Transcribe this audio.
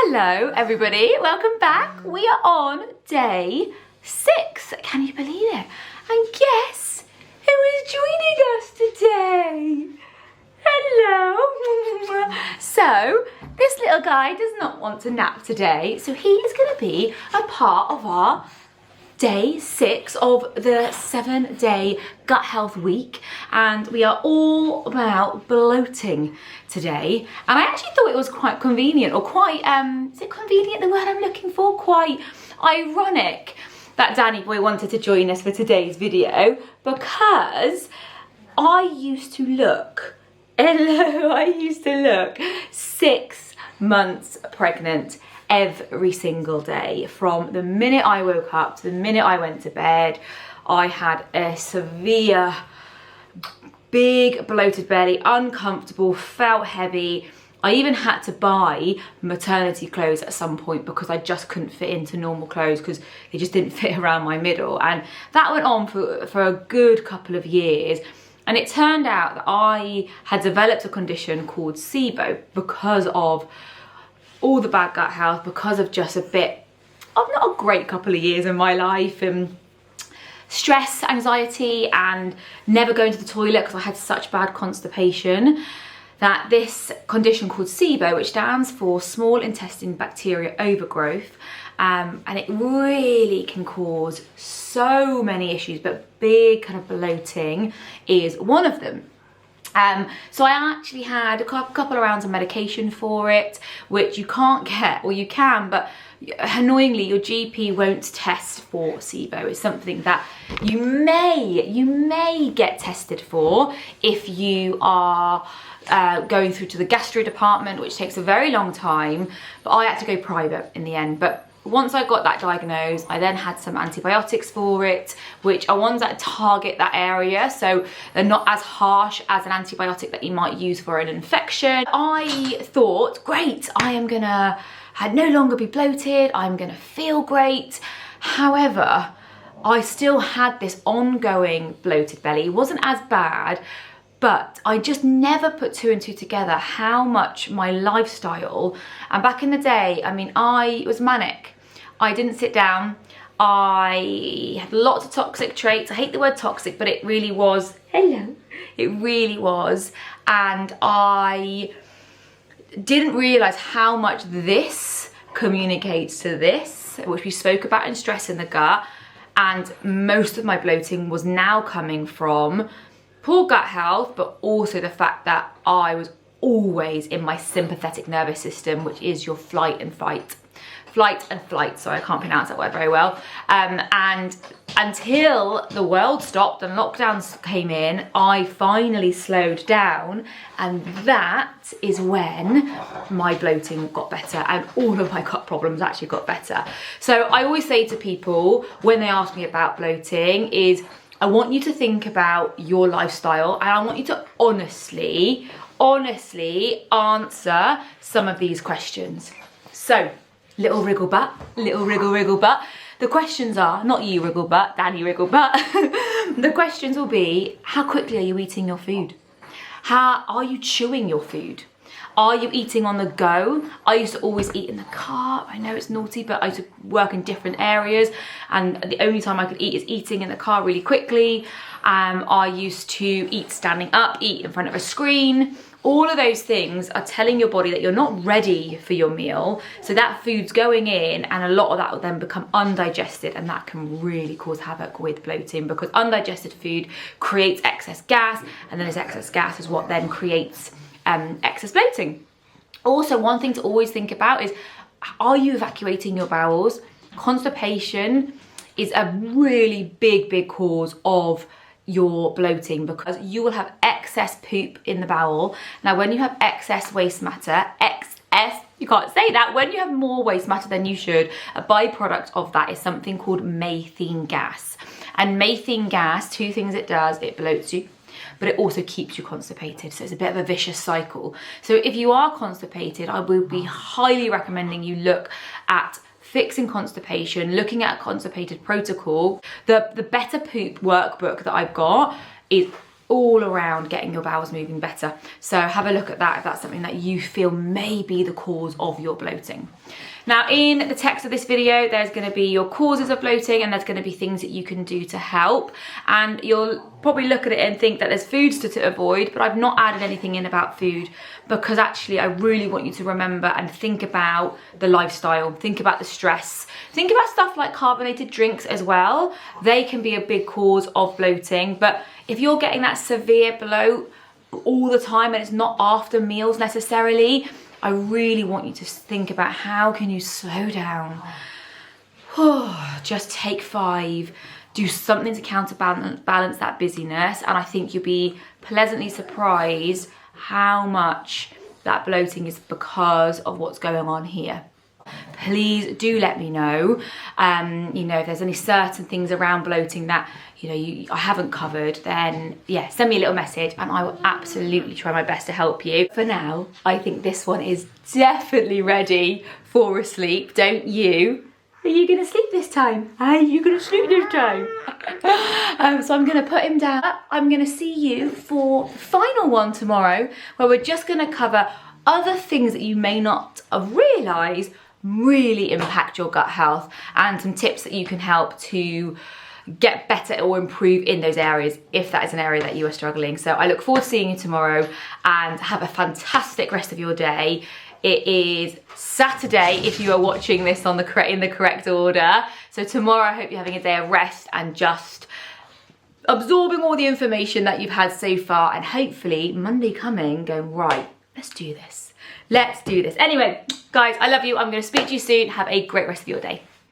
Hello everybody, welcome back. We are on day 6. Can you believe it? And guess who is joining us today? Hello. So this little guy does not want to nap today, so he is going to be a part of our day 6 of the 7-day gut health week, and we are all about bloating today. And I actually thought it was quite convenient, or quite is it convenient the word I'm looking for? Quite ironic that Danny boy wanted to join us for today's video, because I used to look 6 months pregnant every single day. From the minute I woke up to the minute I went to bed, I had a severe, big bloated belly, uncomfortable, felt heavy. I even had to buy maternity clothes at some point because I just couldn't fit into normal clothes because they just didn't fit around my middle. And that went on for a good couple of years. And it turned out that I had developed a condition called SIBO because of all the bad gut health, because of just a bit of not a great couple of years in my life, and stress, anxiety, and never going to the toilet because I had such bad constipation, that this condition called SIBO, which stands for small intestine bacteria overgrowth, and it really can cause so many issues, but big kind of bloating is one of them. So I actually had a couple of rounds of medication for it, which you can't get, or you can, but annoyingly your GP won't test for SIBO. It's something that you may get tested for if you are going through to the gastro department, which takes a very long time, but I had to go private in the end. But once I got that diagnosed, I then had some antibiotics for it, which are ones that target that area, so they're not as harsh as an antibiotic that you might use for an infection. I thought, great, I am gonna no longer be bloated, I'm gonna feel great. However, I still had this ongoing bloated belly. It wasn't as bad, but I just never put 2 and 2 together how much my lifestyle, and back in the day, I mean, I was manic. I didn't sit down. I had lots of toxic traits. I hate the word toxic, but it really was. Hello. It really was. And I didn't realize how much this communicates to this, which we spoke about in stress in the gut. And most of my bloating was now coming from poor gut health, but also the fact that I was always in my sympathetic nervous system, which is your flight and flight, sorry, I can't pronounce that word very well. And until the world stopped and lockdowns came in, I finally slowed down, and that is when my bloating got better and all of my gut problems actually got better. So I always say to people when they ask me about bloating is, I want you to think about your lifestyle, and I want you to honestly answer some of these questions. So, little wriggle butt. The questions are, not you wriggle butt, Danny wriggle butt. The questions will be, how quickly are you eating your food? How are you chewing your food? Are you eating on the go? I used to always eat in the car. I know it's naughty, but I used to work in different areas, and the only time I could eat is eating in the car really quickly. I used to eat standing up, eat in front of a screen. All of those things are telling your body that you're not ready for your meal. So that food's going in, and a lot of that will then become undigested, and that can really cause havoc with bloating, because undigested food creates excess gas, and then this excess gas is what then creates excess bloating. Also, one thing to always think about is, are you evacuating your bowels? Constipation is a really big cause of your bloating, because you will have excess poop in the bowel. Now, when you have excess waste matter, you can't say that, when you have more waste matter than you should, a byproduct of that is something called methane gas. And methane gas, 2 things it does: it bloats you, but it also keeps you constipated. So it's a bit of a vicious cycle. So if you are constipated, I would be highly recommending you look at fixing constipation, looking at a constipated protocol. The Better Poop workbook that I've got is all around getting your bowels moving better. So have a look at that if that's something that you feel may be the cause of your bloating. Now in the text of this video, there's going to be your causes of bloating, and there's going to be things that you can do to help. And you'll probably look at it and think that there's foods to avoid, but I've not added anything in about food, because actually I really want you to remember and think about the lifestyle, think about the stress, think about stuff like carbonated drinks as well. They can be a big cause of bloating, but if you're getting that severe bloat all the time and it's not after meals necessarily, I really want you to think about how can you slow down. Just take 5, do something to counterbalance that busyness, and I think you'll be pleasantly surprised how much that bloating is because of what's going on here. Please do let me know, you know, if there's any certain things around bloating that, you know, I haven't covered, then yeah, send me a little message and I will absolutely try my best to help you. For now, I think this one is definitely ready for a sleep, don't you? Are you gonna sleep this time? Are you gonna sleep this time? So I'm gonna put him down. I'm gonna see you for the final one tomorrow, where we're just gonna cover other things that you may not have realised really impact your gut health, and some tips that you can help to get better or improve in those areas if that is an area that you are struggling. So I look forward to seeing you tomorrow, and have a fantastic rest of your day. It is Saturday if you are watching this in the correct order. So tomorrow I hope you're having a day of rest and just absorbing all the information that you've had so far, and hopefully Monday coming going, right, let's do this. Let's do this. Anyway, guys, I love you. I'm going to speak to you soon. Have a great rest of your day.